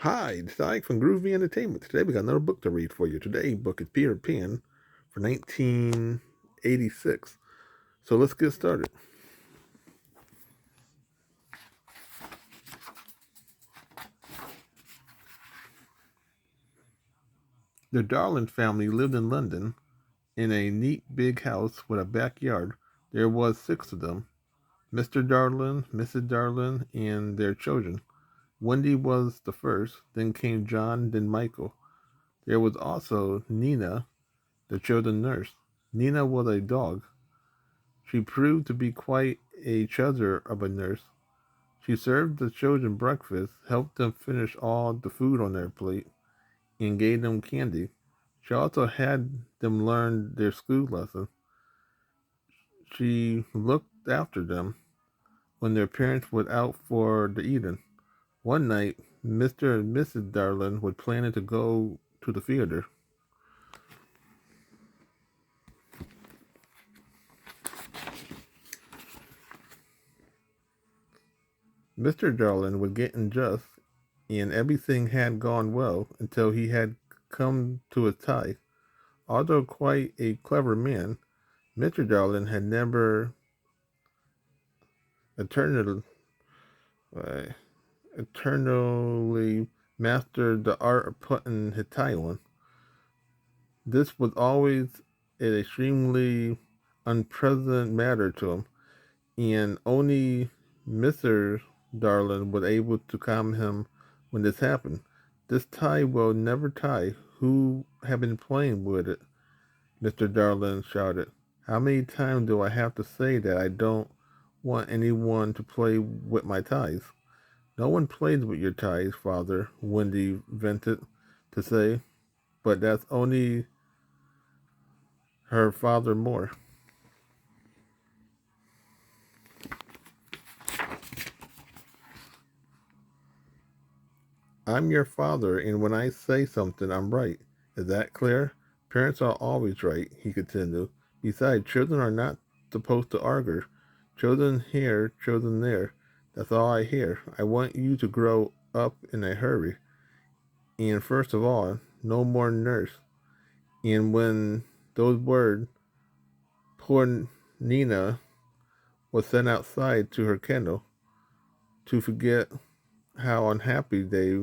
Hi, it's Ike from Groovy Entertainment. Today we got another book to read for you. Today's book is Peter Pan for 1986. So let's get started. The Darling family lived in London in a neat big house with a backyard. There was six of them: Mr. Darling, Mrs. Darling, and their children. Wendy was the first, then came John, then Michael. There was also Nina, the children's nurse. Nina was a dog. She proved to be quite a treasure of a nurse. She served the children breakfast, helped them finish all the food on their plate, and gave them candy. She also had them learn their school lesson. She looked after them when their parents were out for the evening. One night, Mr. and Mrs. Darling were planning to go to the theater. Mr. Darling was getting just, and everything had gone well until he had come to a tie. Although quite a clever man, Mr. Darling had never eternally, uh, eternally mastered the art of putting his tie on. This was always an extremely unpleasant matter to him, and only Mr. Darling was able to calm him when this happened. This tie will never tie. Who have been playing with it? Mr. Darling shouted. How many times do I have to say that I don't want anyone to play with my ties? No one plays with your ties, Father, Wendy vented to say, but that's only her father more. I'm your father, and when I say something, I'm right. Is that clear? Parents are always right, he continued. Besides, children are not supposed to argue. Children here, children there. That's all I hear. I want you to grow up in a hurry. And first of all, no more nurse. And when those words, poor Nina was sent outside to her kennel to forget how unhappy they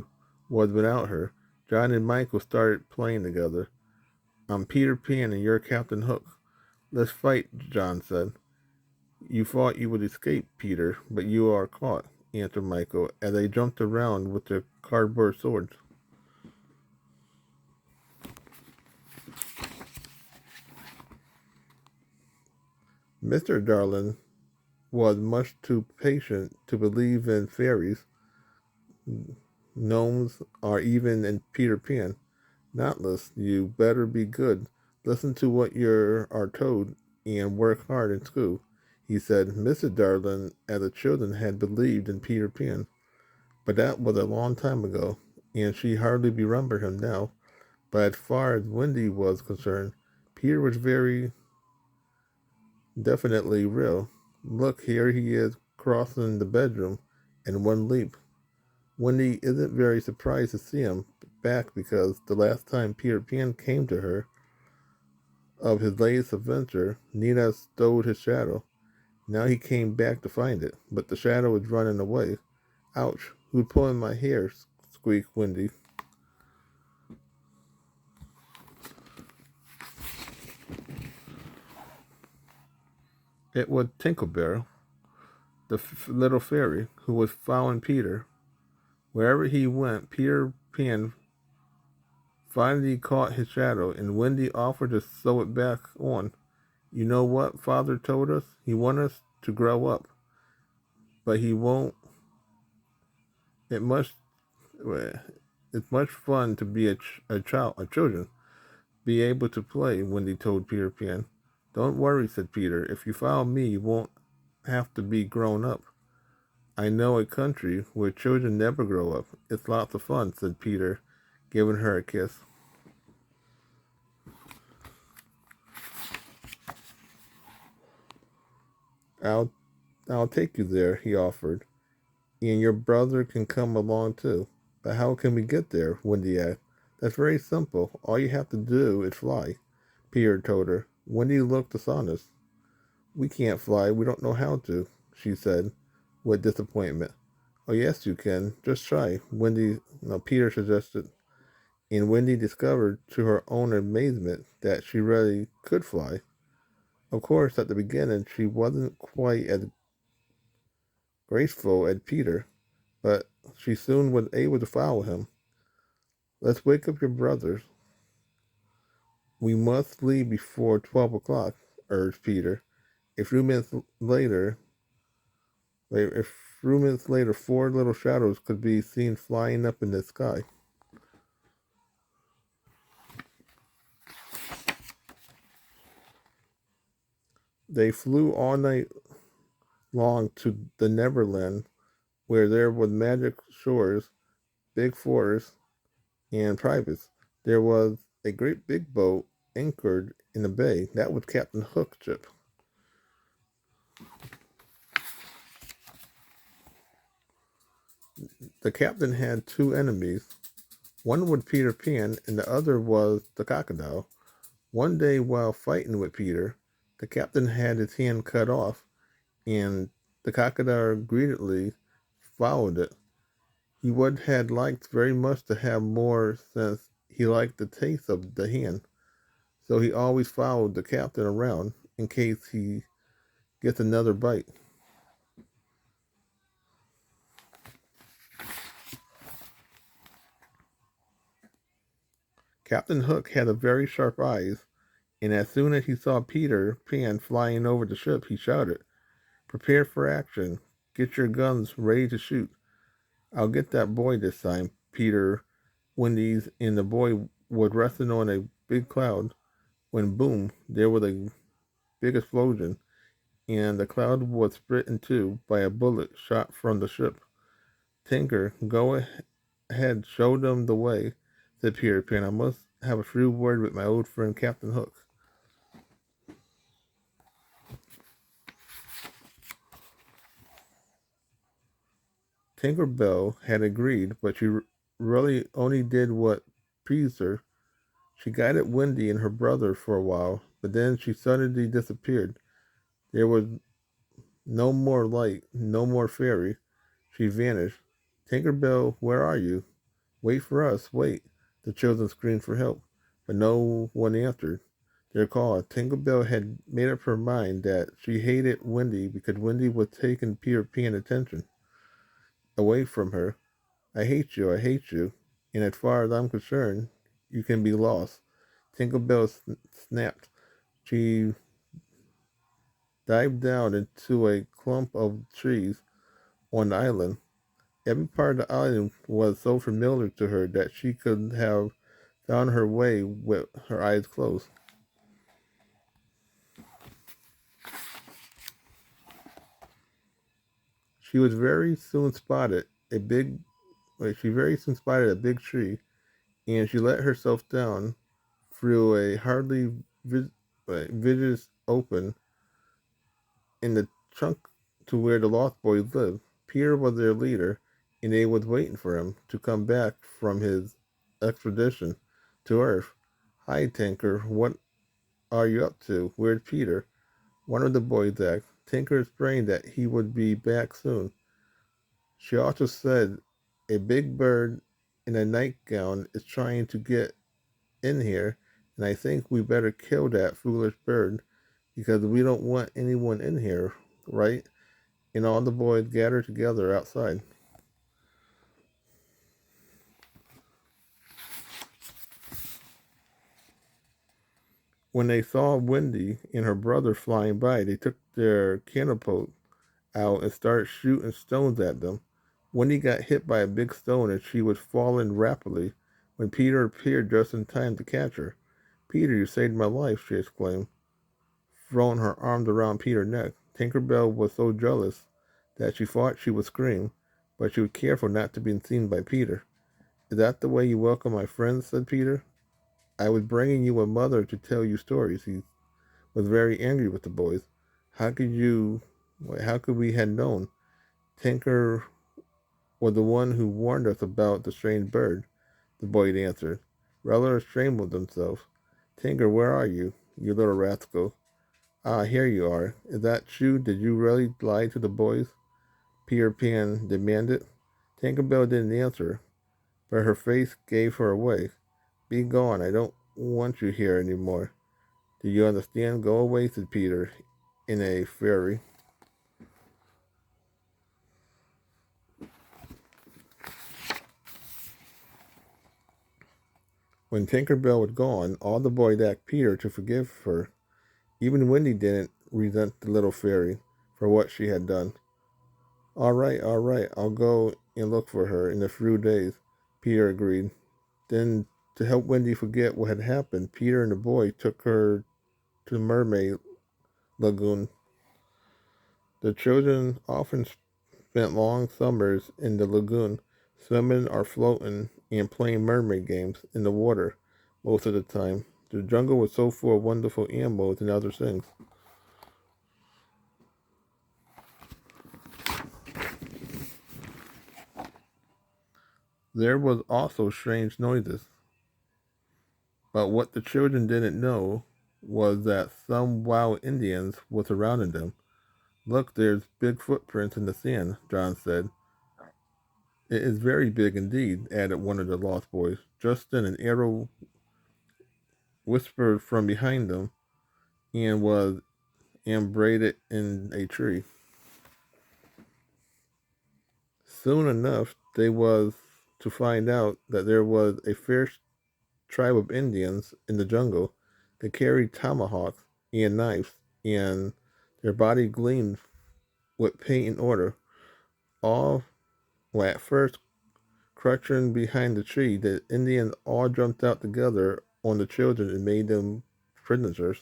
was without her. John and Michael started playing together. I'm Peter Pan and you're Captain Hook. Let's fight, John said. You thought you would escape, Peter, but you are caught, answered Michael, as they jumped around with their cardboard swords. Mr. Darling was much too patient to believe in fairies, gnomes, or even in Peter Pan. Knotless, you better be good. Listen to what you are told and work hard in school, he said. Mrs. Darling and the children had believed in Peter Pan, but that was a long time ago, and she hardly remembered him now. But as far as Wendy was concerned, Peter was very definitely real. Look, here he is crossing the bedroom in one leap. Wendy isn't very surprised to see him back because the last time Peter Pan came to her of his latest adventure, Nina stole his shadow. Now he came back to find it, but the shadow was running away. Ouch, who's pulling my hair? Squeaked Wendy. It was Tinkerbell, the little fairy, who was following Peter. Wherever he went, Peter Pan finally caught his shadow, and Wendy offered to sew it back on. You know what Father told us? He wants us to grow up, but he won't. It must. It's much fun to be a children, be able to play. Wendy told Peter Pan. Don't worry, said Peter. If you follow me, you won't have to be grown up. I know a country where children never grow up. It's lots of fun, said Peter, giving her a kiss. I'll I'll take you there, he offered. And your brother can come along too. But how can we get there? Wendy asked. That's very simple. All you have to do is fly, Peter told her. Wendy looked astonished. We can't fly. We don't know how to, she said with disappointment. Oh, yes, you can. Just try, Peter suggested. And Wendy discovered to her own amazement that she really could fly. Of course, at the beginning, she wasn't quite as graceful as Peter, but she soon was able to follow him. Let's wake up your brothers. We must leave before 12 o'clock, urged Peter. A few minutes later, a few minutes later, four little shadows could be seen flying up in the sky. They flew all night long to the Neverland, where there was magic shores, big forests, and privates. There was a great big boat anchored in the bay. That was Captain Hook's ship. The captain had two enemies. One was Peter Pan, and the other was the crocodile. One day, while fighting with Peter, the captain had his hand cut off, and the crocodile greedily followed it. He would have liked very much to have more since he liked the taste of the hand, so he always followed the captain around in case he gets another bite. Captain Hook had a very sharp eyes, and as soon as he saw Peter Pan flying over the ship, he shouted, "Prepare for action. Get your guns ready to shoot. I'll get that boy this time." Peter Wendy's and the boy was resting on a big cloud when boom, there was a big explosion, and the cloud was split in two by a bullet shot from the ship. Tinker, go ahead, show them the way, said Peter Pan. I must have a few words with my old friend Captain Hook. Tinker Bell had agreed, but she really only did what pleased her. She guided Wendy and her brother for a while, but then she suddenly disappeared. There was no more light, no more fairy. She vanished. Tinker Bell, where are you? Wait for us, wait. The children screamed for help, but no one answered their call. Tinker Bell had made up her mind that she hated Wendy because Wendy was taking Peter Pan attention away from her. I hate you, and as far as I'm concerned, you can be lost. Tinker Bell snapped. She dived down into a clump of trees on the island. Every part of the island was so familiar to her that she could have found her way with her eyes closed. She was very soon spotted a big. She very soon spotted a big tree, and she let herself down through a hardly visible open in the trunk to where the Lost Boys lived. Peter was their leader, and they was waiting for him to come back from his expedition to Earth. Hi, Tinker. What are you up to? Where's Peter? One of the boys asked. Tinker explained that he would be back soon. She also said, a big bird in a nightgown is trying to get in here, and I think we better kill that foolish bird because we don't want anyone in here, right? And all the boys gathered together outside. When they saw Wendy and her brother flying by, they took their catapult out and started shooting stones at them. Wendy got hit by a big stone and she was falling rapidly when Peter appeared just in time to catch her. "Peter, you saved my life," she exclaimed, throwing her arms around Peter's neck. Tinker Bell was so jealous that she thought she would scream, but she was careful not to be seen by Peter. "Is that the way you welcome my friends?" said Peter. "I was bringing you a mother to tell you stories." He was very angry with the boys. How could you, how could we have known? Tinker was the one who warned us about the strange bird, the boy answered, rather ashamed of himself. Tinker, where are you, you little rascal? Ah, here you are. Is that you? Did you really lie to the boys? Peter Pan demanded. Tinkerbell didn't answer, but her face gave her away. Be gone, I don't want you here any more. Do you understand? Go away, said Peter, in a fury. When Tinkerbell was gone, all the boys asked Peter to forgive her. Even Wendy didn't resent the little fairy for what she had done. All right, I'll go and look for her in a few days, Peter agreed. Then, to help Wendy forget what had happened, Peter and the boy took her to the mermaid lagoon. The children often spent long summers in the lagoon, swimming or floating and playing mermaid games in the water most of the time. The jungle was so full of wonderful animals and other things. There was also strange noises, but what the children didn't know was that some wild Indians were surrounding them. Look, there's big footprints in the sand, John said. It is very big indeed, added one of the lost boys. Just then an arrow whispered from behind them and was embedded in a tree. Soon enough, they was to find out that there was a fierce tribe of Indians in the jungle. They carried tomahawks and knives, and their body gleamed with paint and order. All, well, at first, crouching behind the tree, the Indians all jumped out together on the children and made them prisoners.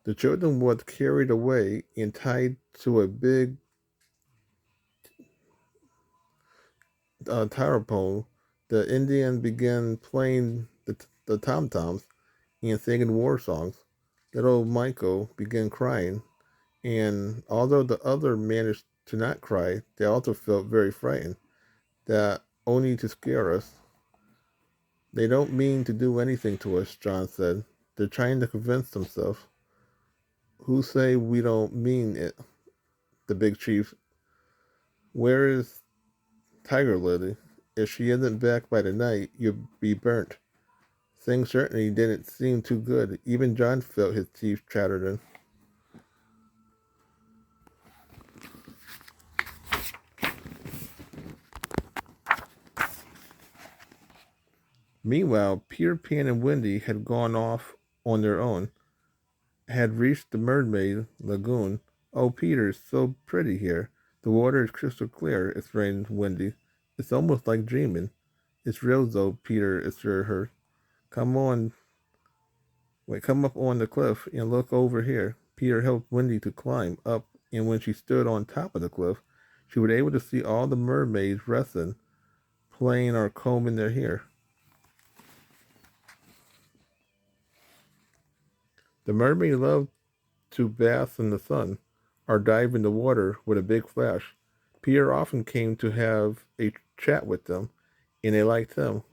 The children were carried away and tied to a big tarapon. The Indians began playing the tom toms and singing war songs. Little Michael began crying, and although the other managed to not cry, they also felt very frightened. That only to scare us. They don't mean to do anything to us, John said. They're trying to convince themselves. Who say we don't mean it? The big chief. Where is Tiger Lily? If she isn't back by the night, you'll be burnt. Things certainly didn't seem too good. Even John felt his teeth chattering. Meanwhile, Peter Pan and Wendy had gone off on their own, had reached the mermaid lagoon. Oh, Peter, it's so pretty here. The water is crystal clear, exclaimed Wendy. It's almost like dreaming. It's real though, Peter assured her. Come on, come up on the cliff and look over here. Peter helped Wendy to climb up, and when she stood on top of the cliff, she was able to see all the mermaids resting, playing or combing their hair. The mermaid loved to bath in the sun or dive in the water with a big splash. Peter often came to have a chat with them, and they liked him.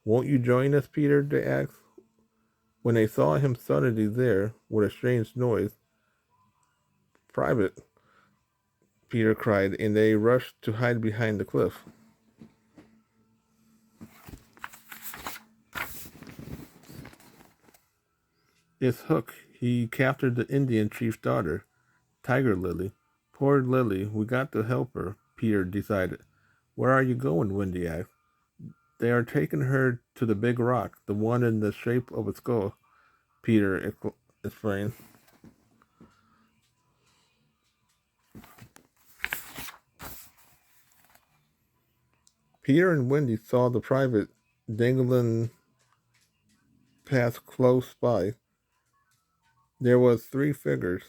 Won't you join us, Peter? They asked. When they saw him suddenly there with a strange noise, private, Peter cried, and they rushed to hide behind the cliff. It's Hook. He captured the Indian chief's daughter, Tiger Lily. Poor Lily, we got to help her, Peter decided. Where are you going? Wendy asked. They are taking her to the big rock, the one in the shape of a skull, Peter explained. Peter and Wendy saw the private dangling past close by. There was three figures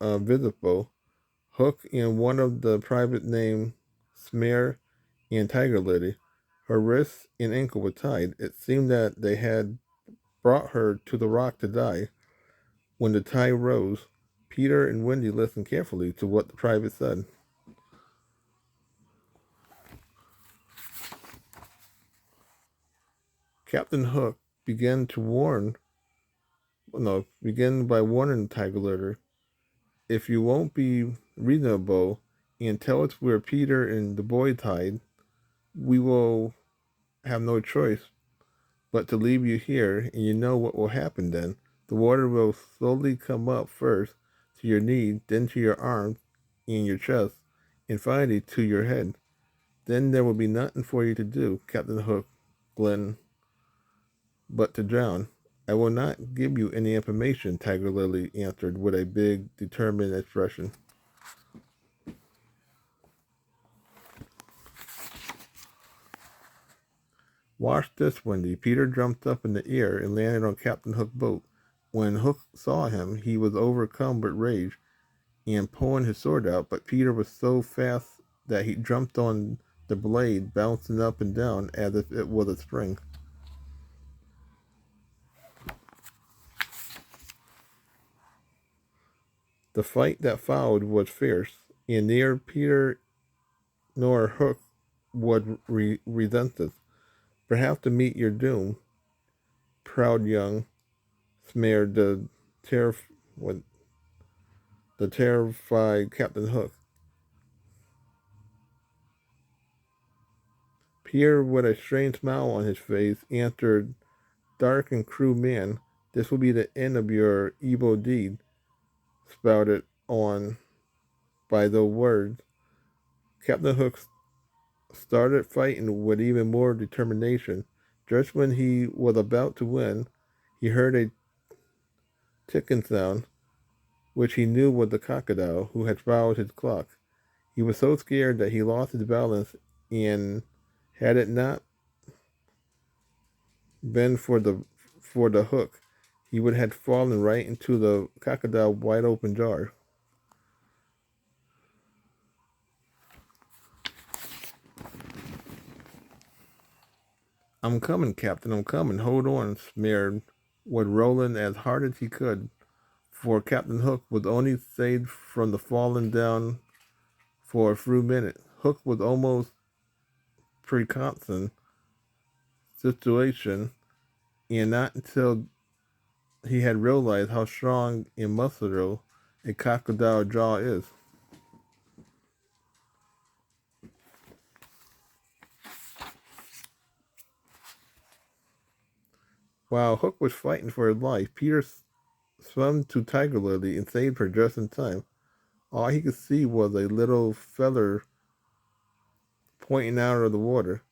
visible, Hook and one of the private named Smear and Tiger Lily. Her wrists and ankle were tied. It seemed that they had brought her to the rock to die. When the tide rose, Peter and Wendy listened carefully to what the private said. Captain Hook began to warn, no, began by warning the Tiger Lizard, if you won't be reasonable and tell us where Peter and the boy tied, we will have no choice but to leave you here, and you know what will happen then. The water will slowly come up first to your knee, then to your arms and your chest, and finally to your head. Then there will be nothing for you to do, Captain Hook, Glenn, but to drown. I will not give you any information, Tiger Lily answered with a big, determined expression. Watch this, Wendy. Peter jumped up in the air and landed on Captain Hook's boat. When Hook saw him, he was overcome with rage and pulling his sword out, but Peter was so fast that he jumped on the blade, bouncing up and down as if it was a spring. The fight that followed was fierce, and neither Peter nor Hook would resent it. Perhaps to meet your doom, proud young, sneered terri- the terrified Captain Hook. Peter, with a strange smile on his face, answered, Dark and cruel man, this will be the end of your evil deed. Spouted on by the words, Captain Hook started fighting with even more determination. Just when he was about to win, he heard a ticking sound, which he knew was the crocodile who had followed his clock. He was so scared that he lost his balance, and had it not been for the hook, he would have fallen right into the crocodile's wide open jaw. I'm coming, Captain, I'm coming. Hold on, sneered Wood rolling as hard as he could, for Captain Hook was only saved from the falling down for a few minutes. Hook was almost preconstant situation, and not until he had realized how strong and muscular a crocodile jaw is. While Hook was fighting for his life, Peter swam to Tiger Lily and saved her just in time. All he could see was a little feather pointing out of the water.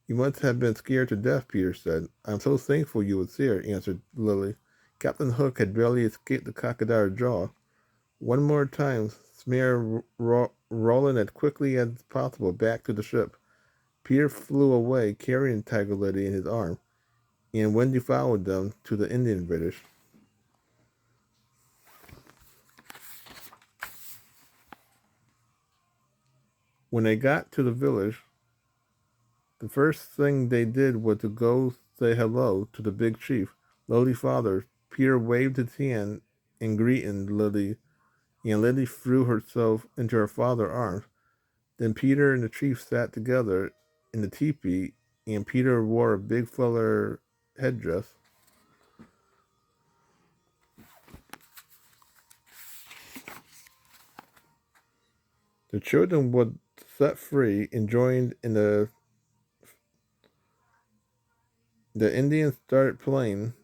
You must have been scared to death, Peter said. I'm so thankful you was here, answered Lily. Captain Hook had barely escaped the crocodile's jaw. One more time, Smear rolling as quickly as possible back to the ship. Peter flew away, carrying Tiger Lily in his arm, and Wendy followed them to the Indian village. When they got to the village, the first thing they did was to go say hello to the big chief, Lily's father. Peter waved his hand in greeting Lily, and Lily threw herself into her father's arms. Then Peter and the chief sat together in the teepee, and Peter wore a big feather headdress. The children were set free and joined in the Indians started playing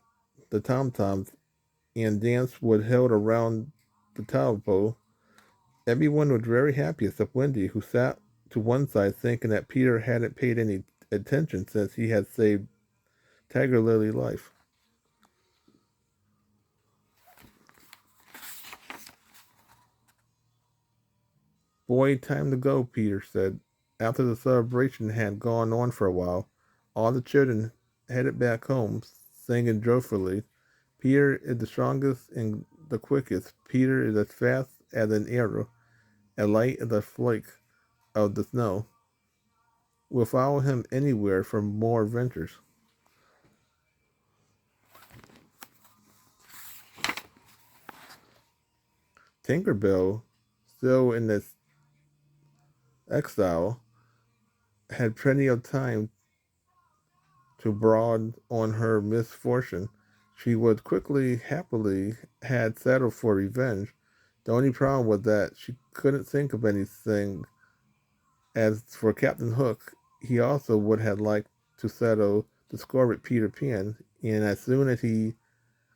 the tom-toms and dance was held around the tadpole. Everyone was very happy except Wendy, who sat to one side thinking that Peter hadn't paid any attention since he had saved Tiger Lily's life. Boy, time to go, Peter said. After the celebration had gone on for a while, all the children headed back home, singing joyfully. Peter is the strongest and the quickest. Peter is as fast as an arrow, as light as a flake of the snow. We'll follow him anywhere for more adventures. Tinkerbell, still in this exile, had plenty of time to brood on her misfortune. She would quickly, happily, had settled for revenge. The only problem was that she couldn't think of anything. As for Captain Hook, he also would have liked to settle the score with Peter Pan, and as soon as he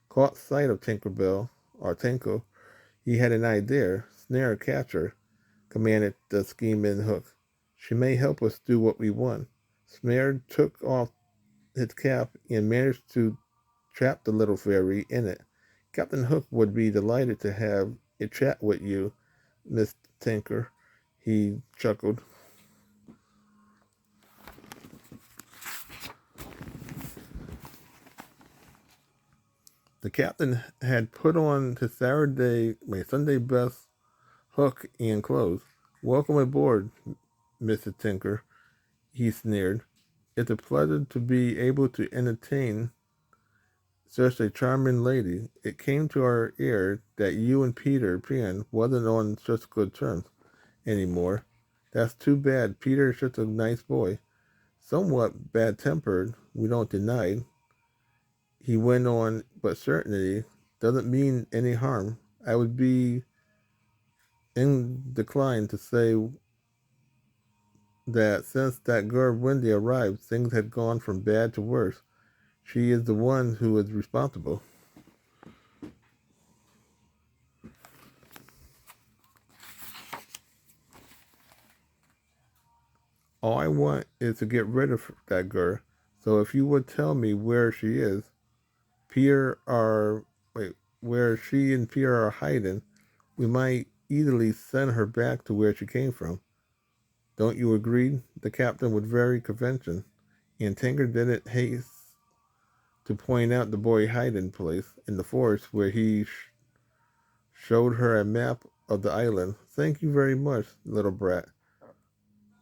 caught sight of Tinkerbell, or Tinkle, he had an idea. Snare a catcher, commanded the scheming Hook. She may help us do what we want. Snare took off his cap and managed to trap the little fairy in it. Captain Hook would be delighted to have a chat with you, Miss Tinker, he chuckled. The captain had put on his Sunday best hook and clothes. Welcome aboard, Mrs. Tinker, he sneered. It's a pleasure to be able to entertain such a charming lady. It came to our ear that you and Peter Pan wasn't on such good terms anymore. That's too bad. Peter is such a nice boy. Somewhat bad-tempered, we don't deny. He went on, but certainly doesn't mean any harm. I would be inclined to say that since that girl Wendy arrived, things had gone from bad to worse. She is the one who is responsible. All I want is to get rid of that girl. So if you would tell me where she is, Pierre are where she and Pierre are hiding, we might easily send her back to where she came from. Don't you agree? The captain was very convincing, and Tinker didn't haste to point out the boy hiding place in the forest where he showed her a map of the island. Thank you very much, little brat,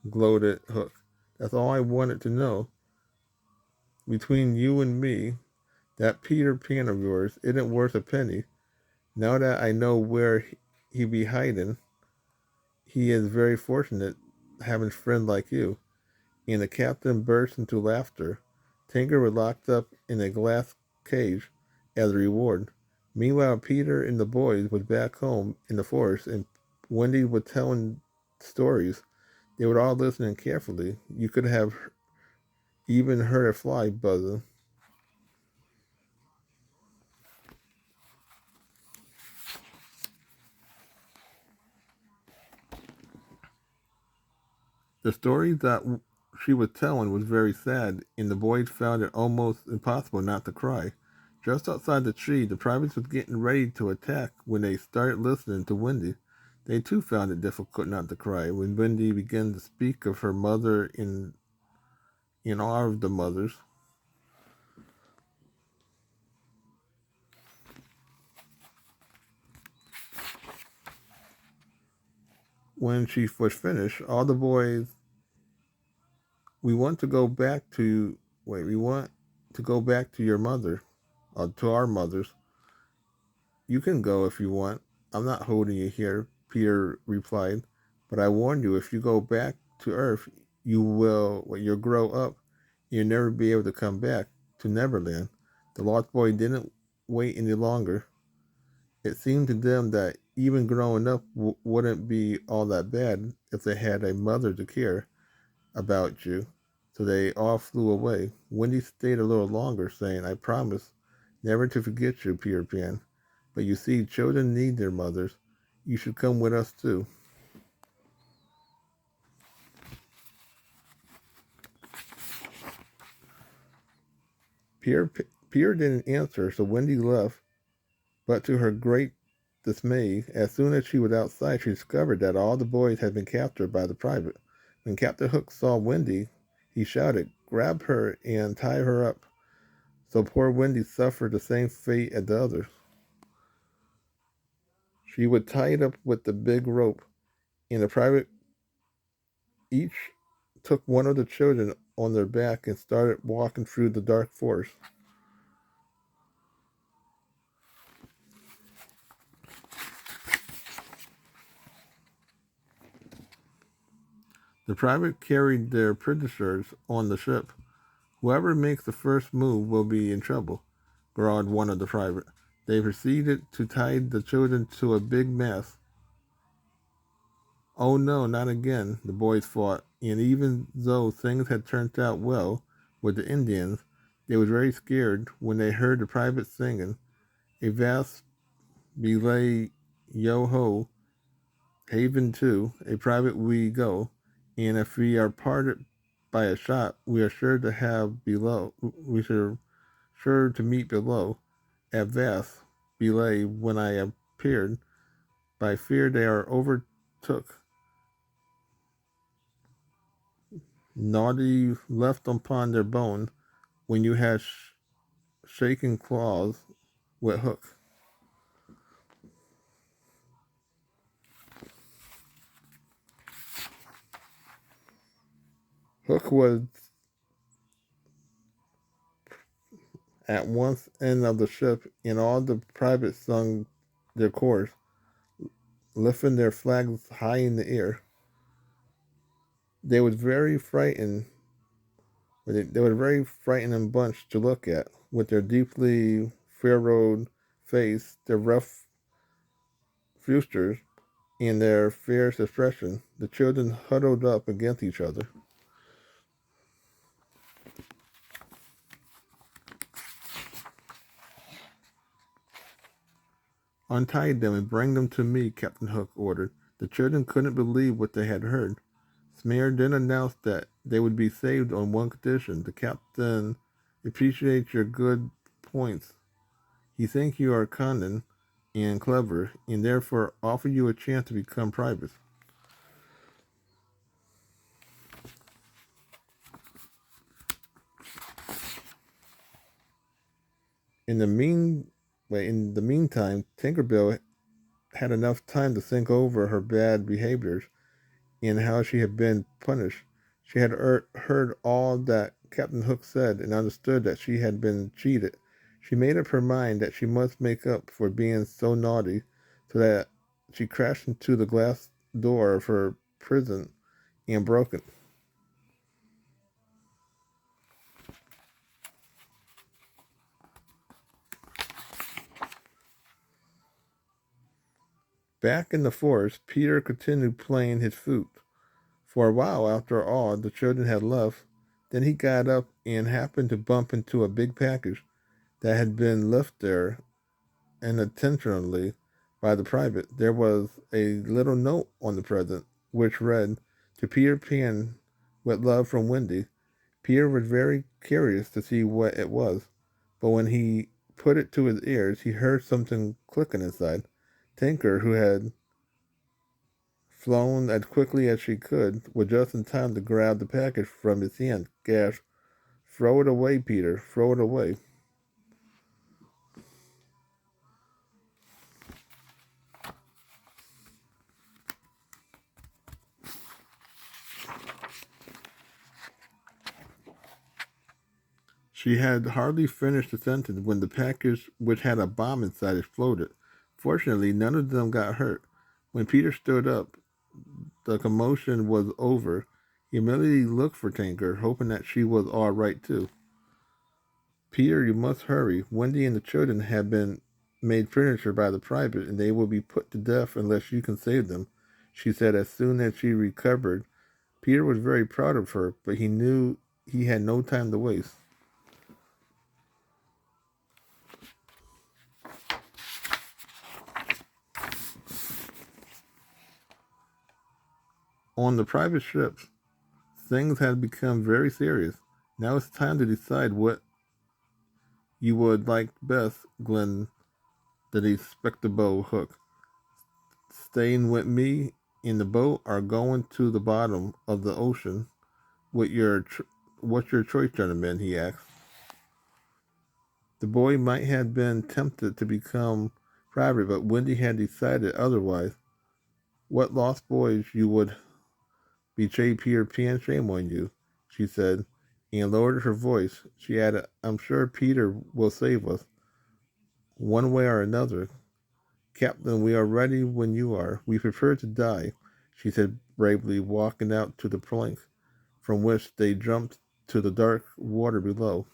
gloated Hook. That's all I wanted to know. Between you and me, that Peter Pan of yours isn't worth a penny. Now that I know where he be hiding, he is very fortunate having a friend like you. And the captain burst into laughter. Tinker was locked up in a glass cage as a reward. Meanwhile, Peter and the boys was back home in the forest, and Wendy was telling stories. They were all listening carefully. You could have even heard a fly buzzing. The story that she was telling was very sad, and the boys found it almost impossible not to cry. Just outside the tree, the privates was getting ready to attack when they started listening to Wendy. They too found it difficult not to cry when Wendy began to speak of her mother in all of the mothers. When she was finished, all the boys, we want to go back to, we want to go back to your mother, or to our mothers. You can go if you want. I'm not holding you here, Peter replied. But I warn you, if you go back to Earth, you'll grow up. You'll never be able to come back to Neverland. The Lost Boy didn't wait any longer. It seemed to them that even growing up wouldn't be all that bad if they had a mother to care about you. So they all flew away. Wendy stayed a little longer, saying, I promise never to forget you, Peter Pan. But you see, children need their mothers. You should come with us too. Pierre, Pierre didn't answer, so Wendy left. But to her great dismay, as soon as she was outside, she discovered that all the boys had been captured by the private. When Captain Hook saw Wendy, he shouted, Grab her and tie her up. So poor Wendy suffered the same fate as the others. She was tied up with the big rope, and the private each took one of the children on their back and started walking through the dark forest. The private carried their prisoners on the ship. Whoever makes the first move will be in trouble, growled one of the private. They proceeded to tie the children to a big mast. Oh no, not again, the boys fought, and even though things had turned out well with the Indians, they were very scared when they heard the private singing, a vast belay yo ho, haven to, a private we go, and if we are parted by a shot, we are sure to have below, we are sure to meet below, at vast belay when I appeared, by fear they are overtook. Naughty left upon their bone when you had shaken claws with Hook. Hook was at one end of the ship, and all the privates sung their chorus, lifting their flags high in the air. They was very frightened. They were a very frightening bunch to look at, with their deeply furrowed face, their rough features, and their fierce expression. The children huddled up against each other. Untie them and bring them to me, Captain Hook ordered. The children couldn't believe what they had heard. Smear then announced that they would be saved on one condition. The captain appreciates your good points. He thinks you are cunning and clever, and therefore offer you a chance to become privates. In the meantime, Tinkerbell had enough time to think over her bad behaviors and how she had been punished. She had heard all that Captain Hook said and understood that she had been cheated. She made up her mind that she must make up for being so naughty, so that she crashed into the glass door of her prison and broke it. Back in the forest, Peter continued playing his flute. For a while, after all the children had left, then he got up and happened to bump into a big package that had been left there unintentionally by the private. There was a little note on the present, which read, "To Peter Pan, with love from Wendy." Peter was very curious to see what it was, but when he put it to his ears, he heard something clicking inside. Tinker, who had flown as quickly as she could, was just in time to grab the package from his hand, gasped, "Throw it away, Peter, throw it away." She had hardly finished the sentence when the package, which had a bomb inside, exploded. Fortunately, none of them got hurt. When Peter stood up, the commotion was over. He immediately looked for Tinker, hoping that she was all right too. "Peter, you must hurry. Wendy and the children have been made prisoner by the private, and they will be put to death unless you can save them," she said as soon as she recovered. Peter was very proud of her, but he knew he had no time to waste. On the private ships, things had become very serious. "Now it's time to decide what you would like best, Glenn," the respectable Hook. "Staying with me in the boat or going to the bottom of the ocean with what's your choice, gentlemen?" he asked. The boy might have been tempted to become private, but Wendy had decided otherwise. "What lost boys you would betray Peter Pan, shame on you," she said, and lowered her voice. She added, "I'm sure Peter will save us, one way or another. Captain, we are ready when you are. We prefer to die." she said bravely, walking out to the plank, from which they jumped to the dark water below.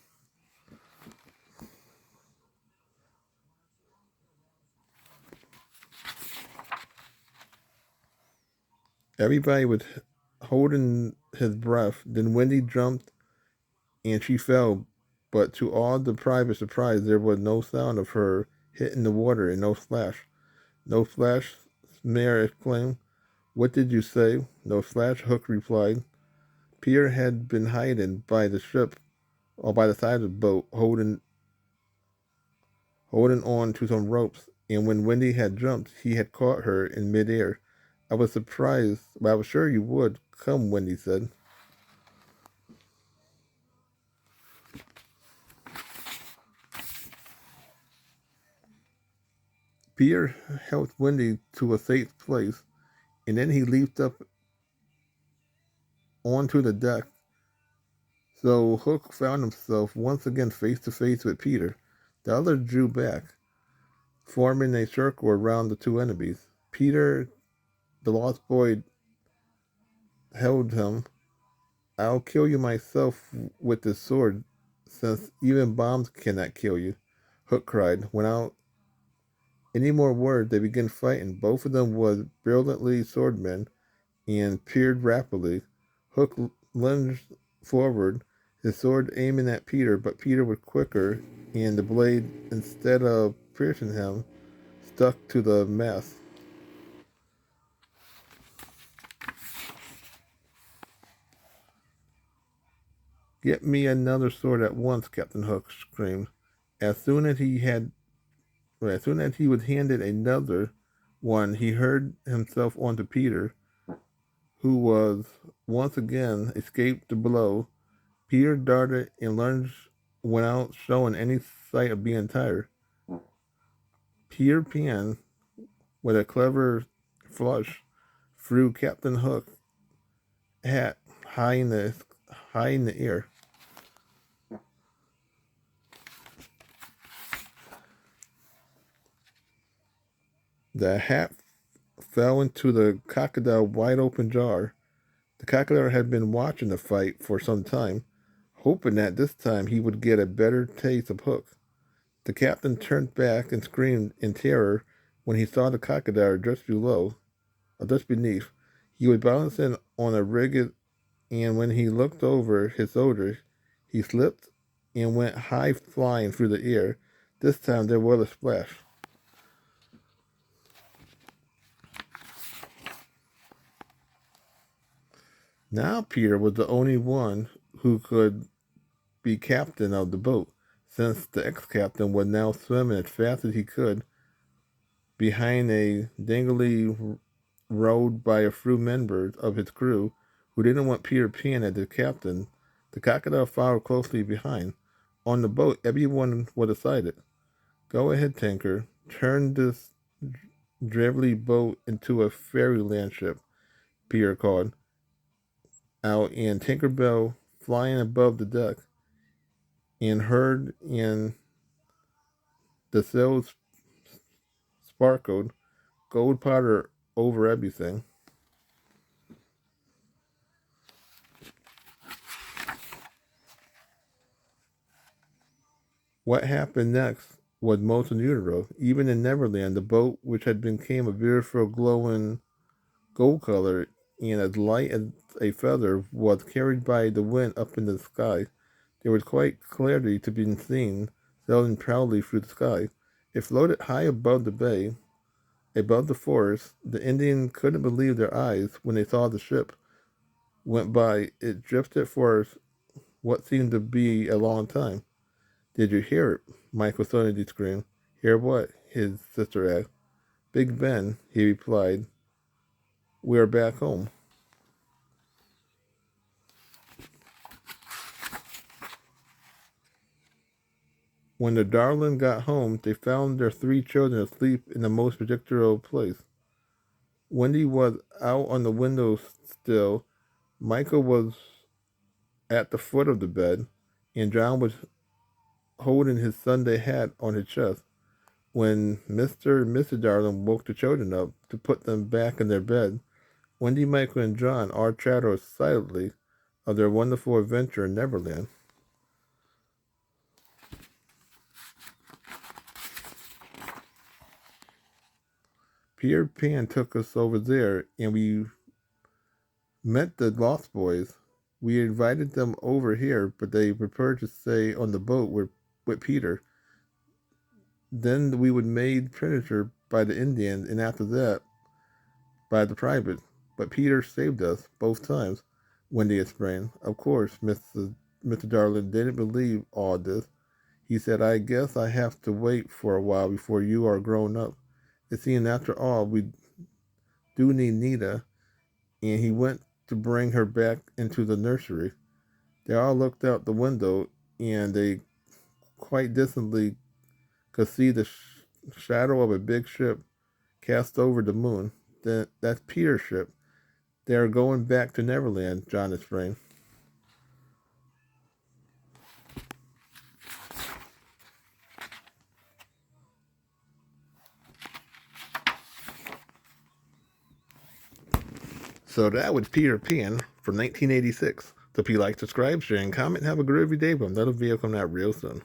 Everybody was holding his breath. Then Wendy jumped and she fell, but to all the private surprise, there was no sound of her hitting the water and no splash. No splash, Mare exclaimed. What did you say? No splash, Hook replied. Peter had been hiding by the ship or by the side of the boat, holding on to some ropes, and when Wendy had jumped, he had caught her in midair. I was surprised, but I was sure you would. Come, Wendy said. Peter helped Wendy to a safe place, and then he leaped up onto the deck. So Hook found himself once again face to face with Peter. The others drew back, forming a circle around the two enemies. Peter, the lost boy, held him. I'll kill you myself with this sword, since even bombs cannot kill you, Hook cried. Without any more words, they began fighting. Both of them were brilliantly swordmen and peered rapidly. Hook lunged forward, his sword aiming at Peter, but Peter was quicker, and the blade, instead of piercing him, stuck to the mast. Get me another sword at once, Captain Hook screamed. As soon as he had as soon as he was handed another one, he hurled himself onto Peter, who was once again escaped the blow. Peter darted and lunged without showing any sign of being tired. Peter Pan, with a clever flush, threw Captain Hook's hat high in the air. The hat fell into the crocodile's wide open jar. The crocodile had been watching the fight for some time, hoping that this time he would get a better taste of Hook. The captain turned back and screamed in terror when he saw the crocodile just beneath. He was balancing on a rig, and when he looked over his shoulder, he slipped and went high flying through the air. This time there was a splash. Now Peter was the only one who could be captain of the boat, since the ex-captain was now swimming as fast as he could behind a dinghy rowed by a few members of his crew who didn't want Peter Pan as the captain. The crocodile followed closely behind. On the boat, everyone was excited. Go ahead, Tinker. Turn this drivelly boat into a fairyland ship, Peter called out, and Tinkerbell, flying above the deck, and heard in the sails sparkled, gold powder over everything. What happened next was most unusual. Even in Neverland, the boat, which had become a beautiful glowing gold color and as light as a feather, was carried by the wind up in the sky. There was quite clarity to be seen, sailing proudly through the sky. It floated high above the bay, above the forest. The Indians couldn't believe their eyes when they saw the ship went by. It drifted for what seemed to be a long time. Did you hear it? Michael suddenly screamed. Hear what? His sister asked. Big Ben, he replied. We are back home. When the Darlin got home, they found their three children asleep in the most predictable place. Wendy was out on the window sill. Michael was at the foot of the bed, and John was holding his Sunday hat on his chest. When Mr. and Mrs. Darling woke the children up to put them back in their bed, Wendy, Michael, and John all chatter excitedly of their wonderful adventure in Neverland. Peter Pan took us over there, and we met the Lost Boys. We invited them over here, but they preferred to stay on the boat with Peter. Then we were made prisoner by the Indians, and after that, by the private. But Peter saved us both times, Wendy explained. Of course, Mr. Darling didn't believe all this. He said, I guess I have to wait for a while before you are grown up. It seems after all, we do need Nita, and he went to bring her back into the nursery. They all looked out the window, and they quite distantly could see the shadow of a big ship cast over the moon. That's Peter's ship. They are going back to Neverland, John explained. So that was Peter Pan from 1986. So if you like, subscribe, share, and comment, have a good every day. But another video coming out real soon.